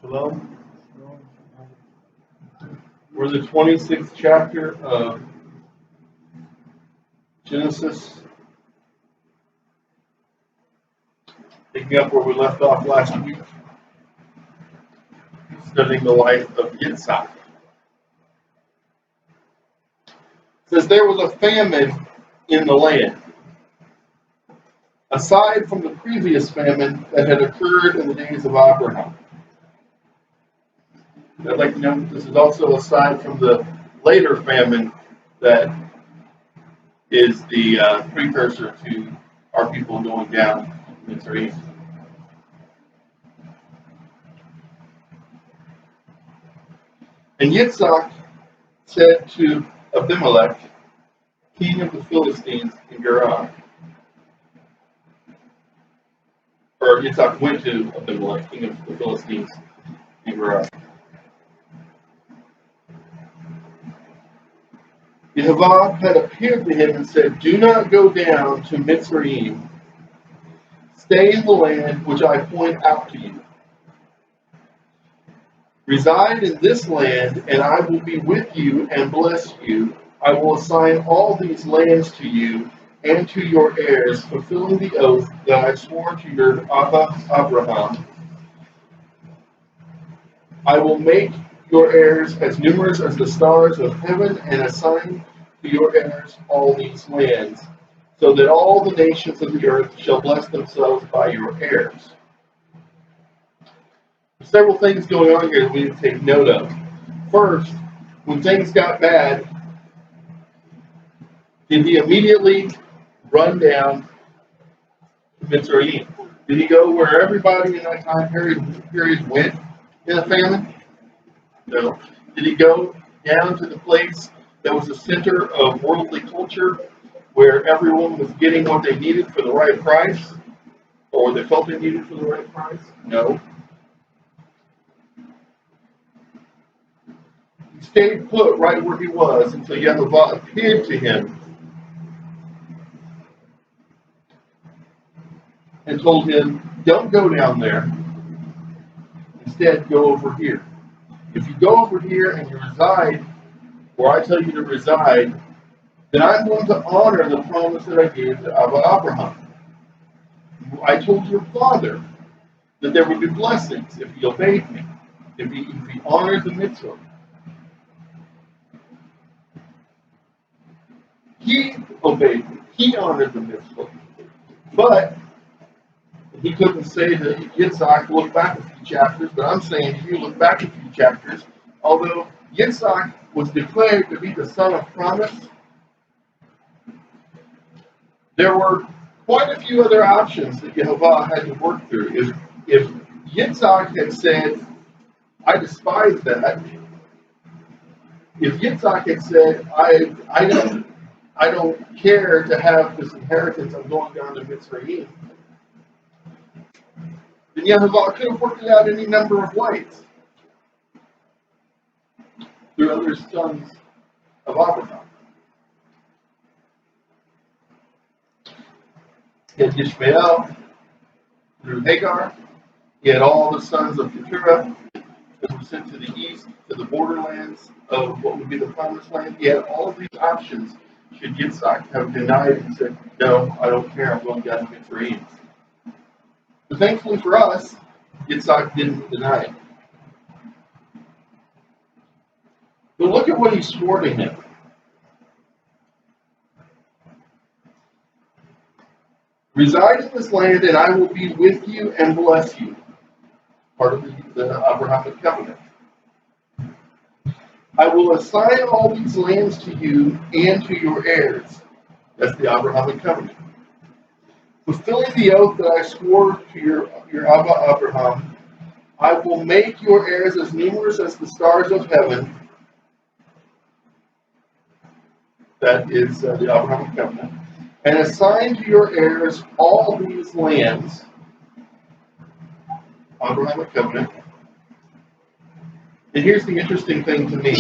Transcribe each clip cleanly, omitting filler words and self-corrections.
Shalom. We're in the 26th chapter of Genesis, picking up where we left off last week, studying the life of Yitzhak. It says there was a famine in the land, aside from the previous famine that had occurred in the days of Abraham. I'd like to note this is also aside from the later famine that is the precursor to our people going down to Mitzrayim. And Yitzhak said to Abimelech, king of the Philistines in Gerar, or Yitzhak went to Abimelech, king of the Philistines in Gerar. Yehovah had appeared to him and said, do not go down to Mitzrayim. Stay in the land which I point out to you. Reside in this land, and I will be with you and bless you. I will assign all these lands to you and to your heirs, fulfilling the oath that I swore to your Abba Abraham. I will make your heirs as numerous as the stars of heaven, and assign to your heirs all these lands, so that all the nations of the earth shall bless themselves by your heirs. There's several things going on here that we need to take note of. First, when things got bad, did he immediately run down to Mitzrayim? Did he go where everybody in that time period went in a famine? No. Did he go down to the place that was the center of worldly culture, where everyone was getting what they needed for the right price, or they felt they needed for the right price? No. He stayed put right where he was until Yehovah appeared to him and told him, don't go down there. Instead, go over here. If you go over here and you reside where I tell you to reside, then I'm going to honor the promise that I gave to Abba Abraham. I told your father that there would be blessings if he obeyed me, if he honored the mitzvah. He obeyed me. He honored the mitzvah. But he couldn't say to Yitzhak, look back a few chapters, but I'm saying to you, look back a few chapters. Although Yitzhak was declared to be the son of promise, there were quite a few other options that Yehovah had to work through. If Yitzhak had said, I despise that, if Yitzhak had said, I don't care to have this inheritance, I'm going down to Mitzrayim, then Yehovah could have worked it out any number of ways through other sons of Abraham. He had Ishmael through Hagar. He had all the sons of Keturah that were sent to the east, to the borderlands of what would be the promised land. He had all of these options should Yitzhak have denied and said, no, I don't care, I'm going down to Mitzrayim. But thankfully for us, Yitzhak didn't deny it. But look at what he swore to him. Reside in this land, and I will be with you and bless you. Part of the Abrahamic covenant. I will assign all these lands to you and to your heirs. That's the Abrahamic covenant. Fulfilling the oath that I swore to your Abba Abraham, I will make your heirs as numerous as the stars of heaven. That is the Abrahamic covenant. And assign to your heirs all these lands. Abrahamic covenant. And here's the interesting thing to me.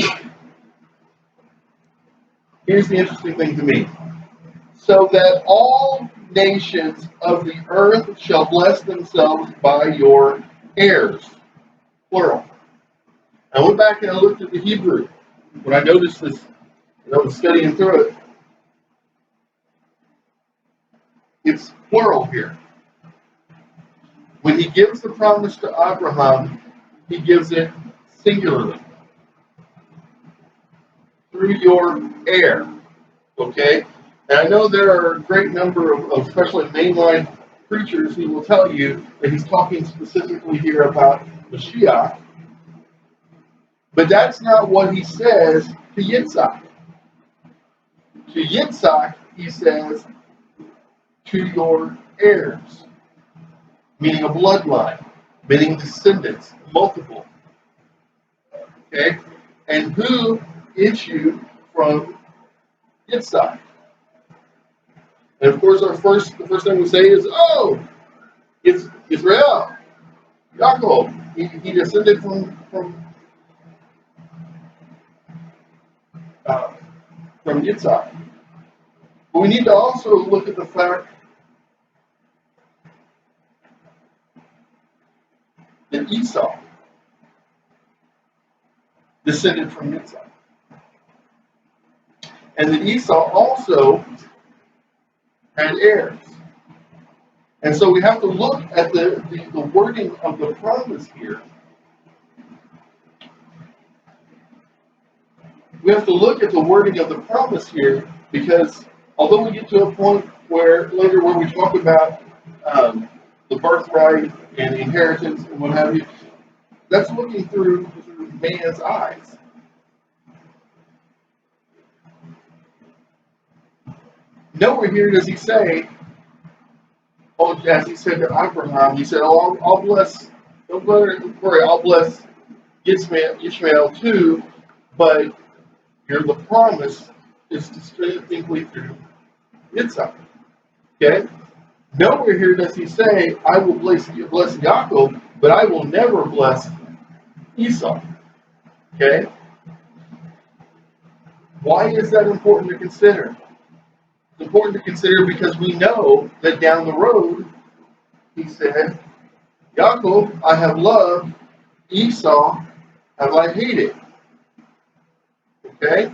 So that all nations of the earth shall bless themselves by your heirs. Plural. I went back and I looked at the Hebrew when I noticed this, and I was studying through it. It's plural here. When he gives the promise to Abraham, he gives it singularly. Through your heir. Okay? And I know there are a great number of especially mainline preachers who will tell you that he's talking specifically here about Mashiach. But that's not what he says to Yitzhak. To Yitzhak, he says, to your heirs, meaning a bloodline, meaning descendants, multiple. Okay? And who issued from Yitzhak? And of course, the first thing we say is, oh, it's Israel, Yaakov. He descended from Yitzhak. But we need to also look at the fact that Esau descended from Yitzhak. And that Esau also had heirs. And so we have to look at the wording of the promise here. We have to look at the wording of the promise here because although we get to a point where later where we talk about the birthright and inheritance and what have you, that's looking through man's eyes. Nowhere here does he say, oh, as he said to Abraham, he said, oh, I'll bless, don't worry, I'll bless Ishmael too, but the promise is distinctly through Yitzhak. Okay? Nowhere here does he say, I will bless Yaakov, but I will never bless Esau. Okay? Why is that important to consider? It's important to consider because we know that down the road, he said, Yaakov I have loved, Esau have I hated. Okay?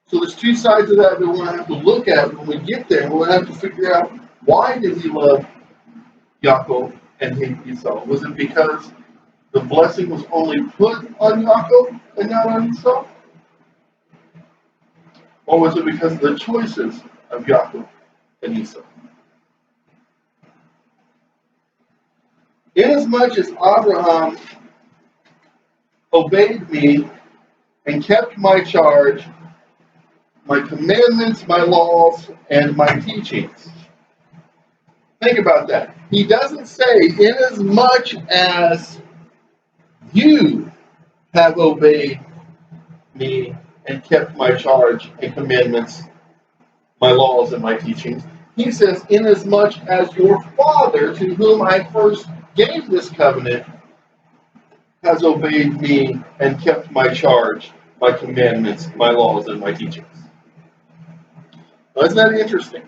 So there's two sides of that we're going to have to look at when we get there. We're going to have to figure out why did he love Yaakov and hate Esau? Was it because the blessing was only put on Yaakov and not on Esau? Or was it because of the choices of Yaakov and Esau? Inasmuch as Abraham obeyed me and kept my charge, my commandments, my laws, and my teachings. Think about that. He doesn't say, inasmuch as you have obeyed me and kept my charge and commandments, my laws, and my teachings. He says, inasmuch as your father, to whom I first gave this covenant, has obeyed me and kept my charge, my commandments, my laws, and my teachings. Now, isn't that interesting?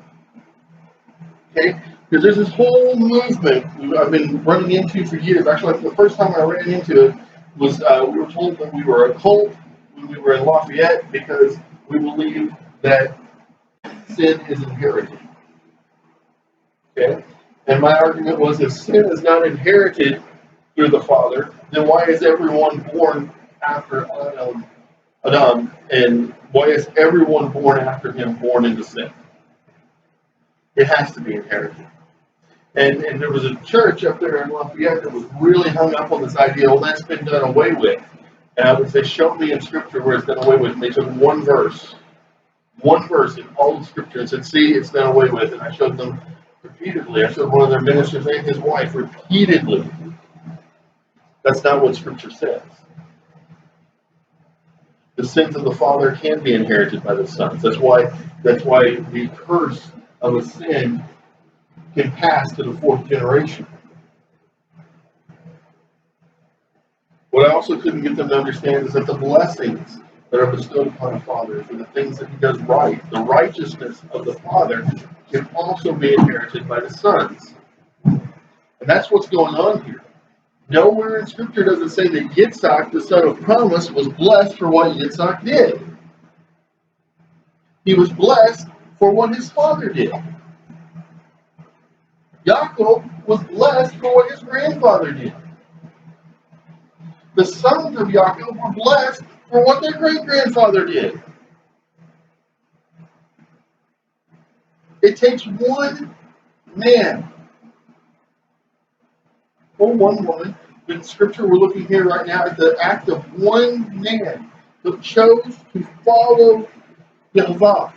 Okay? Because there's this whole movement I've been running into for years. Actually, the first time I ran into it was we were told that we were a cult when we were in Lafayette because we believe that sin is inherited. Okay? And my argument was if sin is not inherited through the Father, then why is everyone born after Adam, and why is everyone born after him born into sin? It has to be inherited. And there was a church up there in Lafayette that was really hung up on this idea, well, that's been done away with. And I would say, show me in Scripture where it's done away with. And they took one verse in all of Scripture and said, see, it's done away with. And I showed them repeatedly. I showed one of their ministers and his wife repeatedly. That's not what Scripture says. The sins of the father can be inherited by the sons. That's why the curse of a sin can pass to the fourth generation. What I also couldn't get them to understand is that the blessings that are bestowed upon a father for the things that he does right. The righteousness of the father can also be inherited by the sons. And that's what's going on here. Nowhere in Scripture does it say that Yitzhak, the son of promise, was blessed for what Yitzhak did. He was blessed for what his father did. Yaakov was blessed for what his grandfather did. The sons of Yaakov were blessed for what their great-grandfather did. It takes one man or one woman. In Scripture, we're looking here right now at the act of one man who chose to follow Yehovah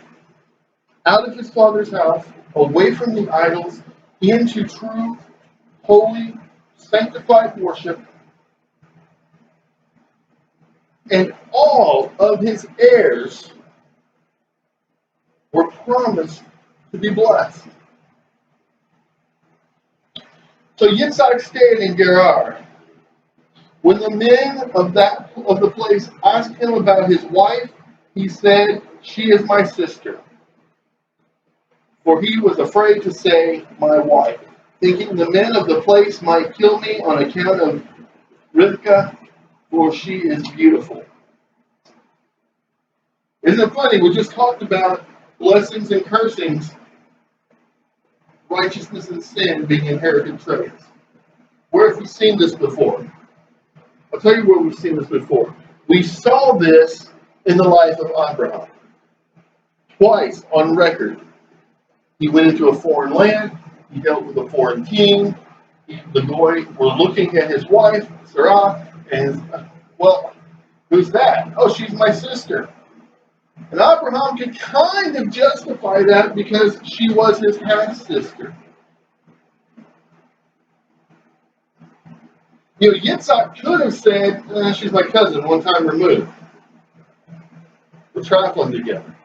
out of his father's house, away from the idols, into true, holy, sanctified worship. And all of his heirs were promised to be blessed. So Yitzhak stayed in Gerar. When the men of the place asked him about his wife, he said, "She is my sister." For he was afraid to say, "my wife," thinking the men of the place might kill me on account of Rivka, for she is beautiful. Isn't it funny? We just talked about blessings and cursings, righteousness and sin being inherited traits. Where have we seen this before? I'll tell you where we've seen this before. We saw this in the life of Abraham. Twice on record. He went into a foreign land. He dealt with a foreign king. The boy were looking at his wife, Sarah, and, well, who's that? Oh, she's my sister. And Abraham could kind of justify that because she was his half-sister. You know, Yitzhak could have said, she's my cousin, one time removed. We're traveling together.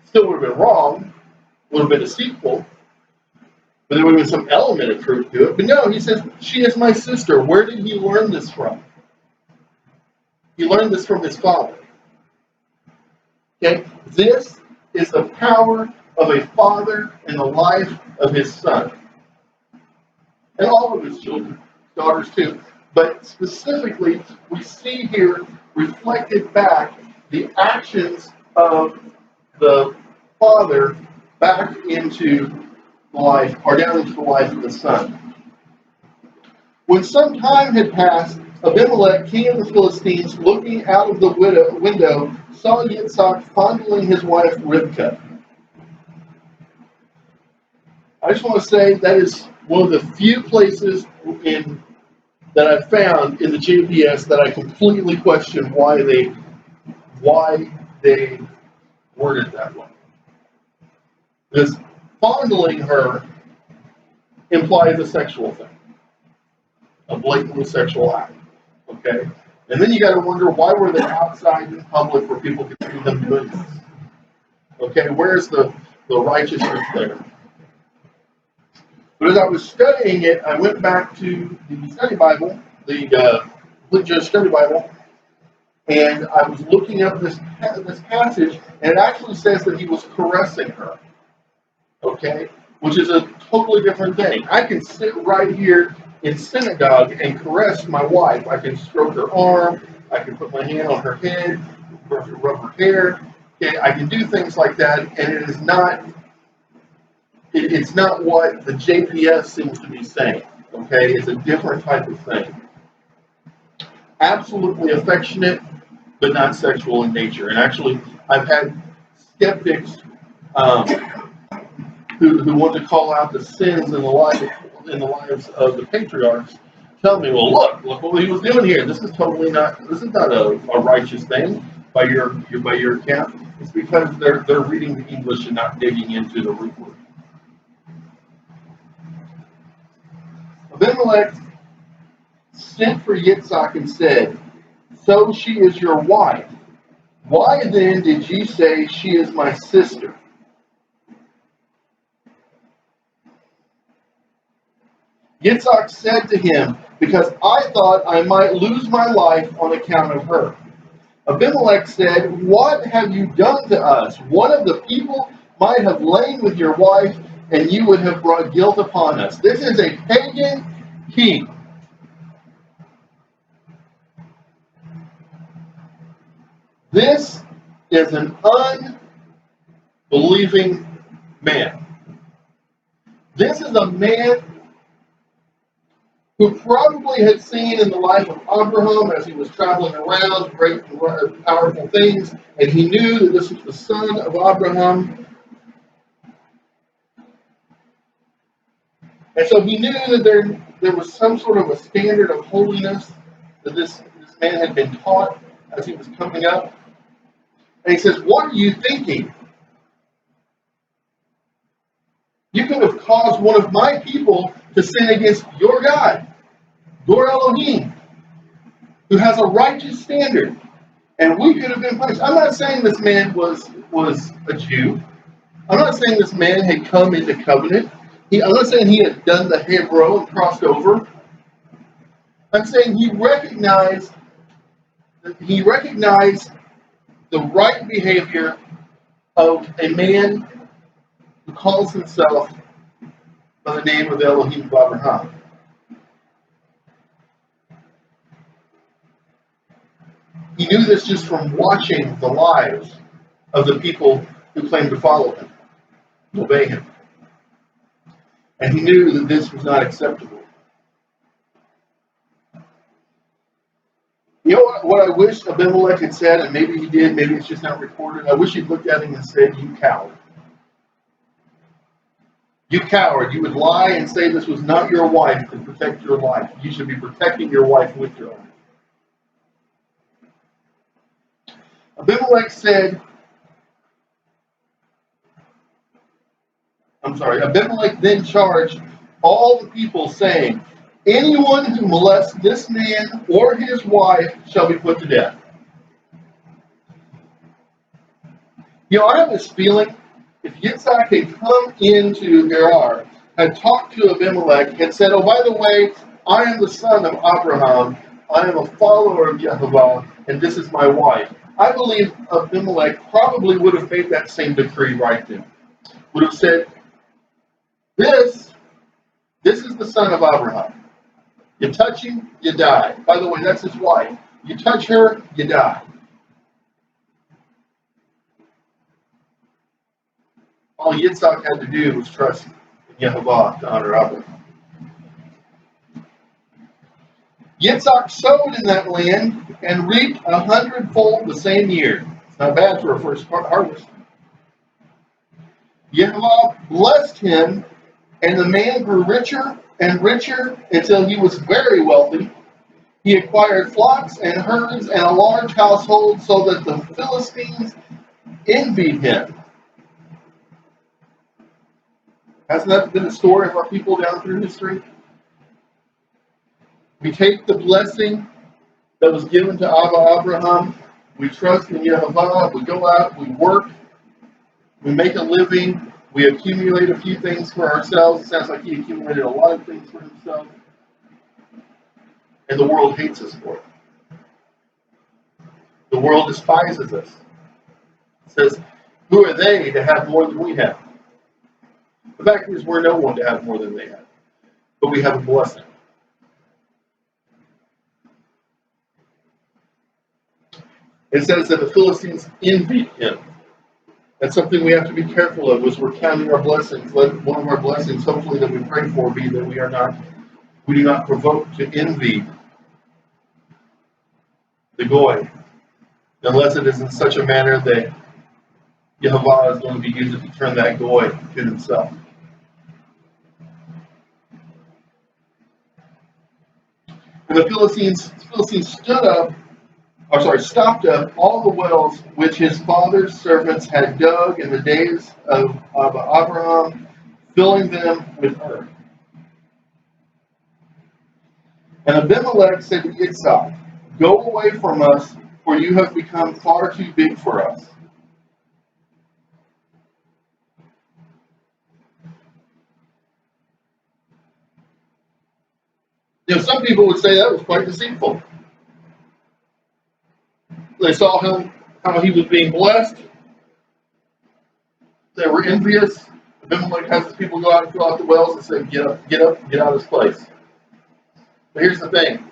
Still would have been wrong, would have been deceitful, but there would have been some element of truth to it. But no, he says, she is my sister. Where did he learn this from? He learned this from his father. Okay, this is the power of a father in the life of his son. And all of his children, daughters too. But specifically, we see here reflected back the actions of the father back into the life, or down into the life of the son. When some time had passed, Abimelech, king of the Philistines, looking out of the window, saw Yitzhak fondling his wife Rivka. I just want to say that is one of the few places that I've found in the JPS that I completely question why they worded that way. Because fondling her implies a sexual thing, a blatantly sexual act. Okay? And then you got to wonder, why were they outside in public where people could see them doing this? Okay, where's the righteousness there? But as I was studying it, I went back to the study Bible, the Complete Jewish Study Bible, and I was looking up this passage, and it actually says that he was caressing her. Okay? Which is a totally different thing. I can sit right here in synagogue and caress my wife. I can stroke her arm. I can put my hand on her head, rub her hair. Okay, I can do things like that, and it is not. It's not what the JPS seems to be saying. Okay, it's a different type of thing. Absolutely affectionate, but not sexual in nature. And actually, I've had skeptics who want to call out the sins in the lives of the patriarchs, tell me, well, look what he was doing here. This is not a righteous thing by your account. It's because they're reading the English and not digging into the root word. Abimelech sent for Yitzhak and said, "So she is your wife. Why then did you say she is my sister?" Yitzhak said to him, "Because I thought I might lose my life on account of her." Abimelech said, "What have you done to us? One of the people might have lain with your wife, and you would have brought guilt upon us." This is a pagan king. This is an unbelieving man. This is a man who probably had seen in the life of Abraham as he was traveling around great and powerful things, and he knew that this was the son of Abraham. And so he knew that there was some sort of a standard of holiness that this man had been taught as he was coming up. And he says, "What are you thinking? You could have caused one of my people to sin against your God, your Elohim, who has a righteous standard, and we could have been punished." I'm not saying this man was a Jew. I'm not saying this man had come into covenant. I'm not saying he had done the Hebrew and crossed over. I'm saying he recognized the right behavior of a man who calls himself by the name of Elohim of Abraham. He knew this just from watching the lives of the people who claimed to follow him, obey him. And he knew that this was not acceptable. You know what I wish Abimelech had said, and maybe he did, maybe it's just not recorded. I wish he'd looked at him and said, "You coward. You coward. You would lie and say this was not your wife to protect your life. You should be protecting your wife with your life." Abimelech then charged all the people, saying, "Anyone who molests this man or his wife shall be put to death." You know, I have this feeling if Yitzhak had come into Gerar, had talked to Abimelech, had said, "Oh, by the way, I am the son of Abraham, I am a follower of Yehovah, and this is my wife," I believe Abimelech probably would have made that same decree right then. Would have said, This is the son of Abraham. You touch him, you die. By the way, that's his wife. You touch her, you die. All Yitzhak had to do was trust in Yehovah to honor Abraham. Yitzhak sowed in that land and reaped 100-fold the same year. It's not bad for a first harvest. Yehovah blessed him, and the man grew richer and richer until he was very wealthy. He acquired flocks and herds and a large household, so that the Philistines envied him. Hasn't that been the story of our people down through history? We take the blessing that was given to Abraham, we trust in Yehovah, we go out, we work, we make a living, we accumulate a few things for ourselves. It sounds like he accumulated a lot of things for himself. And the world hates us for it. The world despises us. It says, "Who are they to have more than we have?" The fact is, we're no one to have more than they have. But we have a blessing. It says that the Philistines envied him. That's something we have to be careful of as we're counting our blessings. Let one of our blessings, hopefully, that we pray for be that we do not provoke to envy the goy, unless it is in such a manner that Yehovah is going to use it to turn that goy to himself. And the Philistines stopped up all the wells which his father's servants had dug in the days of Abraham, filling them with earth. And Abimelech said to Yitzhak, "Go away from us, for you have become far too big for us." You know, some people would say that was quite deceitful. They saw him, how he was being blessed. They were envious. Abimelech has his people go out and fill out the wells and say, get up, get up, get out of this place. But here's the thing.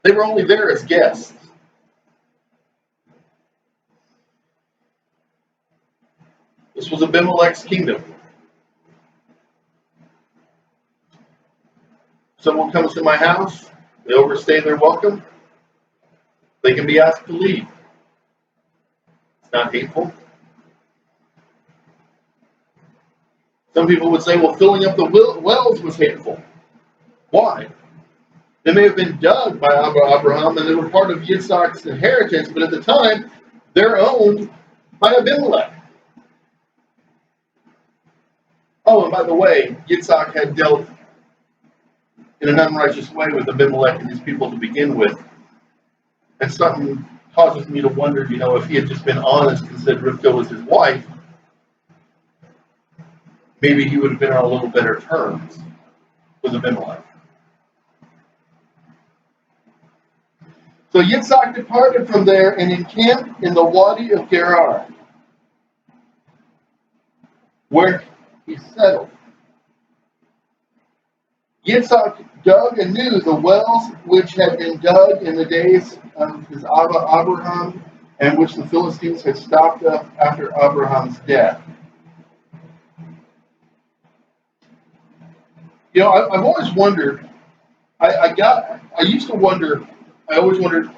They were only there as guests. This was Abimelech's kingdom. Someone comes to my house, they overstay their welcome, they can be asked to leave. It's not hateful. Some people would say, well, filling up the wells was hateful. Why? They may have been dug by Abraham and they were part of Yitzhak's inheritance, but at the time, they're owned by Abimelech. Oh, and by the way, Yitzhak had dealt in an unrighteous way with Abimelech and his people to begin with. And something causes me to wonder, if he had just been honest and said Rivka was his wife, maybe he would have been on a little better terms with Abimelech. So Yitzhak departed from there and encamped in the Wadi of Gerar, where he settled. Yitzhak dug anew the wells which had been dug in the days of his Abraham, and which the Philistines had stopped up after Abraham's death. I've always wondered, I always wondered,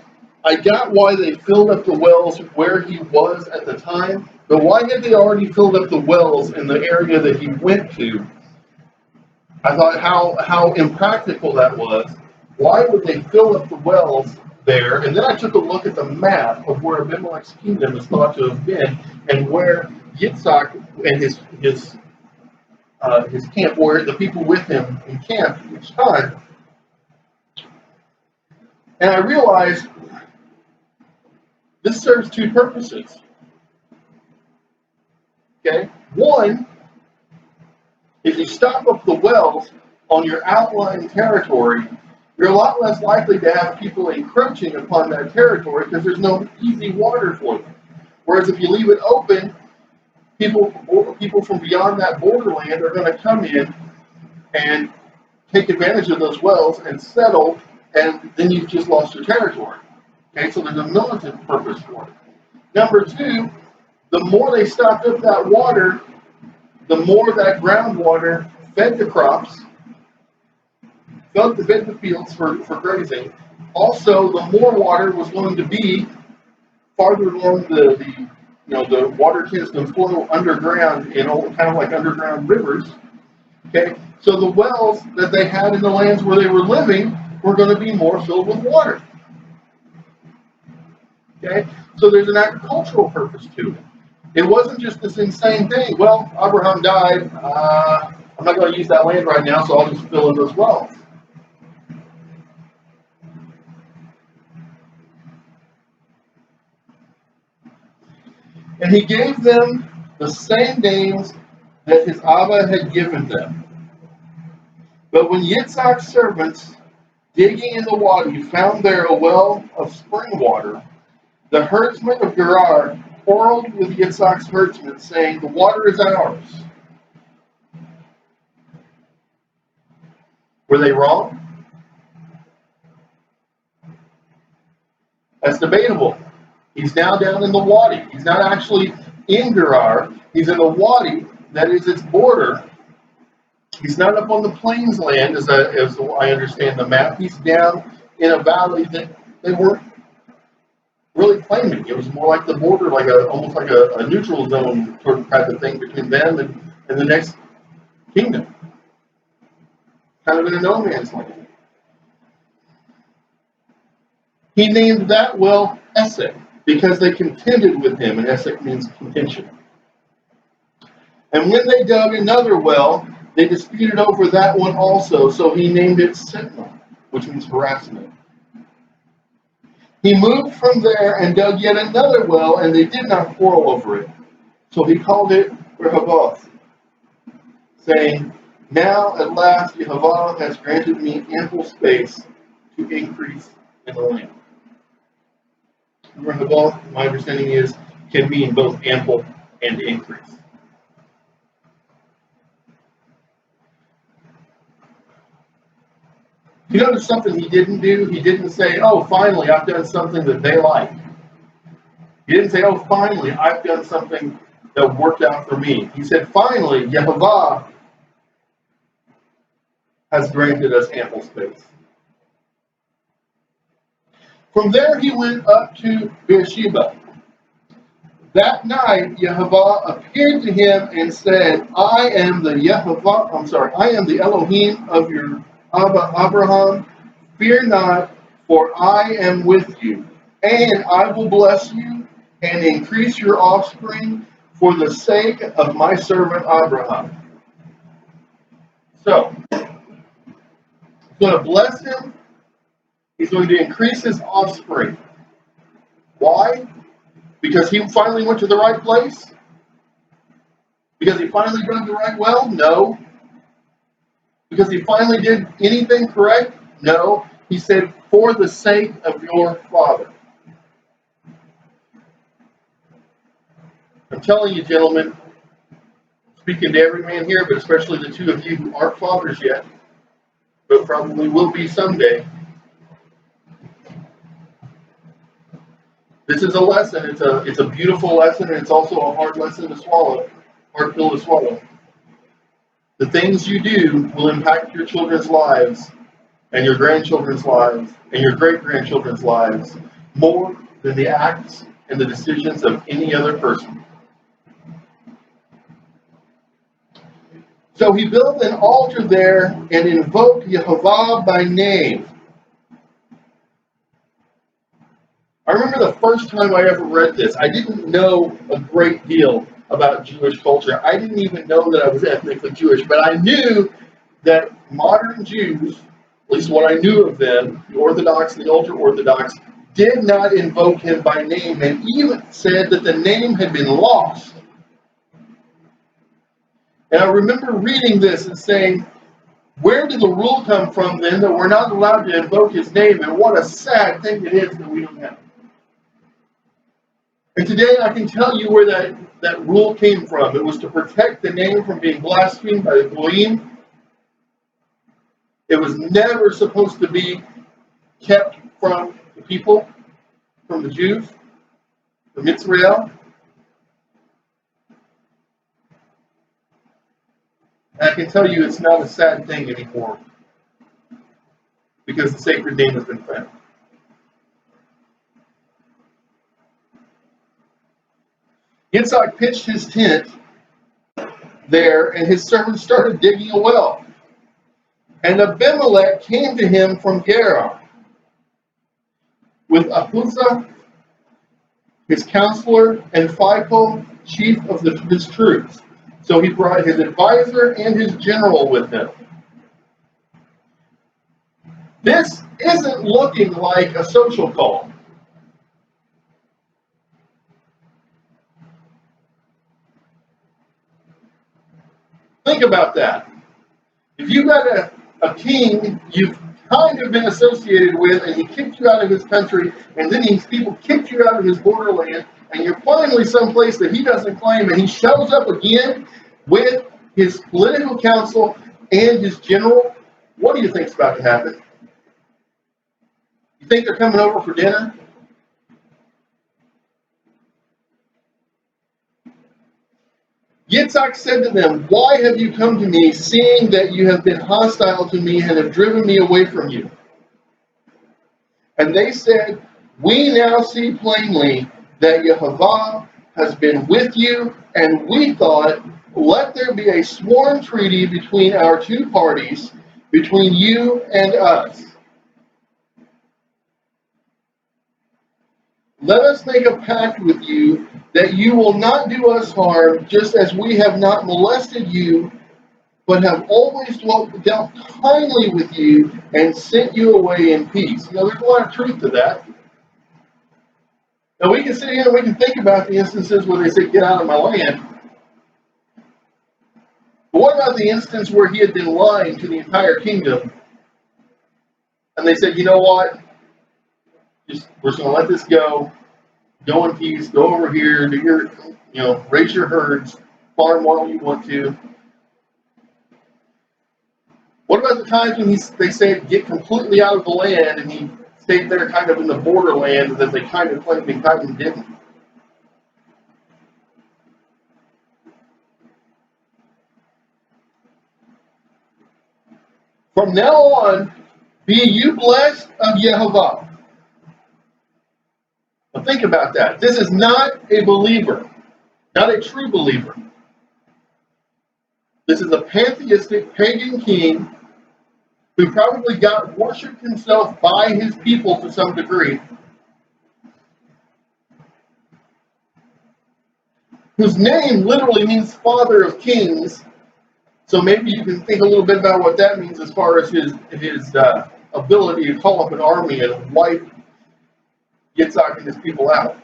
I got why they filled up the wells where he was at the time, but why had they already filled up the wells in the area that he went to? I thought how impractical that was. Why would they fill up the wells there? And then I took a look at the map of where Abimelech's kingdom is thought to have been, and where Yitzhak and his camp, where the people with him encamped each time. And I realized this serves two purposes. Okay? One, if you stop up the wells on your outlying territory, you're a lot less likely to have people encroaching upon that territory because there's no easy water for them. Whereas if you leave it open, people from beyond that borderland are going to come in and take advantage of those wells and settle, and then you've just lost your territory. Okay, so there's a militant purpose for it. Number two, the more they stopped up that water, the more that groundwater fed the crops, fed the fields for grazing. Also, the more water was going to be farther along the water tends to flow underground in kind of like underground rivers. Okay, so the wells that they had in the lands where they were living were going to be more filled with water. Okay, so there's an agricultural purpose to it. It wasn't just this insane thing. Well, Abraham died. I'm not going to use that land right now, so I'll just fill in those wells. And he gave them the same names that his Abba had given them. But when Yitzhak's servants, digging in the wadi, found there a well of spring water, the herdsmen of Gerar quarreled with Yitzhak's herdsmen, saying, "The water is ours." Were they wrong? That's debatable. He's now down in the wadi. He's not actually in Gerar. He's in the wadi that is its border. He's not up on the plains land, as I understand the map. He's down in a valley that they weren't really claiming. It was more like the border, almost like a neutral zone sort of type of thing between them and the next kingdom. Kind of in a no man's land. He named that well Esek because they contended with him, and Esek means contention. And when they dug another well, they disputed over that one also, so he named it Sitnah, which means harassment. He moved from there and dug yet another well, and they did not quarrel over it. So he called it Rehoboth, saying, "Now at last Yehovah has granted me ample space to increase in the land." Rehoboth, my understanding is, can mean both ample and increase. You notice something he didn't do? He didn't say, oh, finally, I've done something that they like. He didn't say, oh, finally, I've done something that worked out for me. He said, finally, Yehovah has granted us ample space. From there, he went up to Beersheba. That night, Yehovah appeared to him and said, I am the Elohim of your Abba Abraham. Fear not, for I am with you, and I will bless you and increase your offspring for the sake of my servant Abraham. So, he's going to bless him. He's going to increase his offspring. Why? Because he finally went to the right place? Because he finally dug the right well? No. Because he finally did anything correct? No. He said, for the sake of your father. I'm telling you, gentlemen, speaking to every man here, but especially the two of you who aren't fathers yet, but probably will be someday, this is a lesson. It's a beautiful lesson, and it's also a hard lesson to swallow, hard pill to swallow. The things you do will impact your children's lives and your grandchildren's lives and your great-grandchildren's lives more than the acts and the decisions of any other person. So he built an altar there and invoked Yehovah by name. I remember the first time I ever read this. I didn't know a great deal about Jewish culture. I didn't even know that I was ethnically Jewish, but I knew that modern Jews, at least what I knew of them, the Orthodox and the ultra-Orthodox, did not invoke him by name, and even said that the name had been lost. And I remember reading this and saying, where did the rule come from then that we're not allowed to invoke his name? And what a sad thing it is that we don't have. And today I can tell you where that rule came from. It was to protect the name from being blasphemed by the Goyim. It was never supposed to be kept from the people, from the Jews, from Israel. And I can tell you it's not a sad thing anymore, because the sacred name has been found. Yitzhak pitched his tent there, and his servants started digging a well. And Abimelech came to him from Gerar with Ahuzah, his counselor, and Phicol, chief of his troops. So he brought his advisor and his general with him. This isn't looking like a social call. Think about that. If you got a king you've kind of been associated with, and he kicked you out of his country, and then these people kicked you out of his borderland, and you're finally someplace that he doesn't claim, and he shows up again with his political council and his general, what do you think's about to happen? You think they're coming over for dinner? Yitzhak said to them, why have you come to me, seeing that you have been hostile to me and have driven me away from you? And they said, we now see plainly that Yehovah has been with you, and we thought, let there be a sworn treaty between our two parties, between you and us. Let us make a pact with you that you will not do us harm, just as we have not molested you, but have always dealt kindly with you and sent you away in peace. Now, there's a lot of truth to that. Now, we can sit here and we can think about the instances where they say, get out of my land. But what about the instance where he had been lying to the entire kingdom, and they said, you know what? We're just going to let this go. Go in peace. Go over here. Do your, raise your herds. Farm all you want to. What about the times when they say get completely out of the land and he stayed there kind of in the borderland that they kind of claimed and kind of didn't? From now on, be you blessed of Yehovah. Now think about that. This is not a believer, not a true believer. This is a pantheistic pagan king who probably got worshipped himself by his people to some degree, whose name literally means father of kings. So maybe you can think a little bit about what that means as far as his ability to call up an army and wipe Yitzhak and his people out.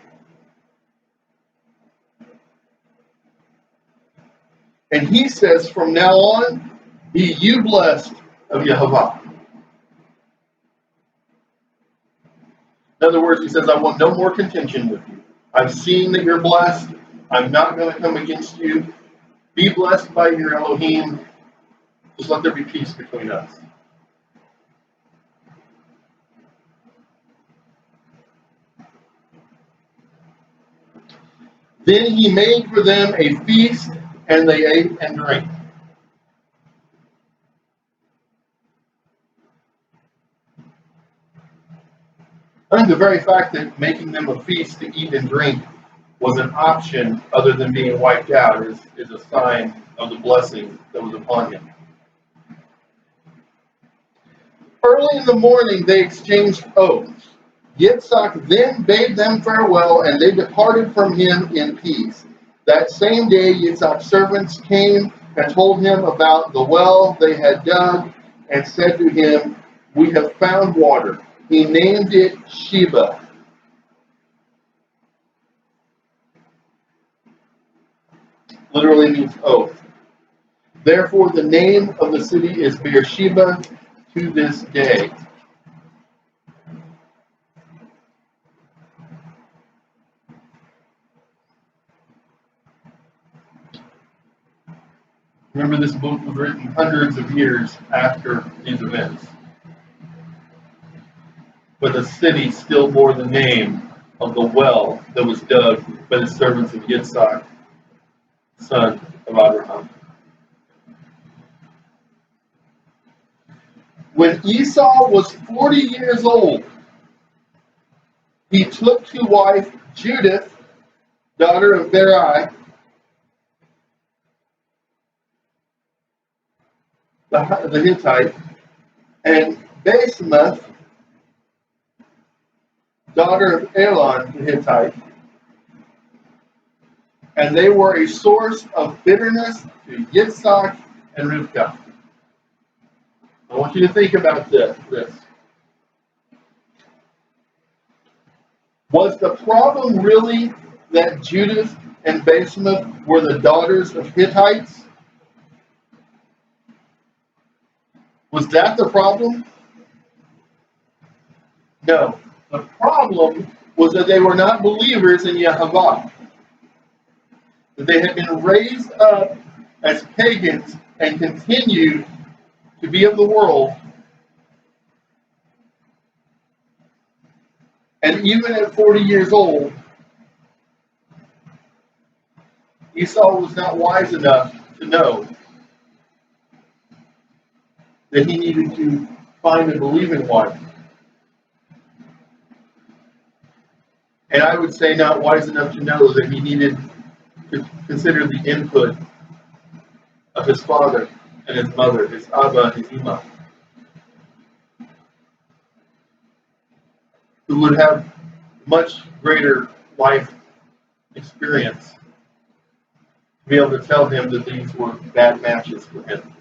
And he says, from now on, be you blessed of Yehovah. In other words, he says, I want no more contention with you. I've seen that you're blessed. I'm not going to come against you. Be blessed by your Elohim. Just let there be peace between us. Then he made for them a feast, and they ate and drank. I think the very fact that making them a feast to eat and drink was an option other than being wiped out is a sign of the blessing that was upon him. Early in the morning they exchanged oaths. Yitzhak then bade them farewell, and they departed from him in peace. That same day Yitzhak's servants came and told him about the well they had dug, and said to him, we have found water. He named it Sheba. Literally means oath. Therefore the name of the city is Beersheba to this day. Remember, this book was written hundreds of years after these events. But the city still bore the name of the well that was dug by the servants of Yitzhak, son of Abraham. When Esau was 40 years old, he took to wife Judith, daughter of Berai, the Hittite, and Basemath, daughter of Elon the Hittite, and they were a source of bitterness to Yitzhak and Rivkah. I want you to think about this. Was the problem really that Judith and Basemath were the daughters of Hittites? Was that the problem? No. The problem was that they were not believers in Yehovah. That they had been raised up as pagans and continued to be of the world. And even at 40 years old, Esau was not wise enough to know that he needed to find a believing wife. And I would say not wise enough to know that he needed to consider the input of his father and his mother, his Abba and his Ima, who would have much greater life experience to be able to tell him that these were bad matches for him.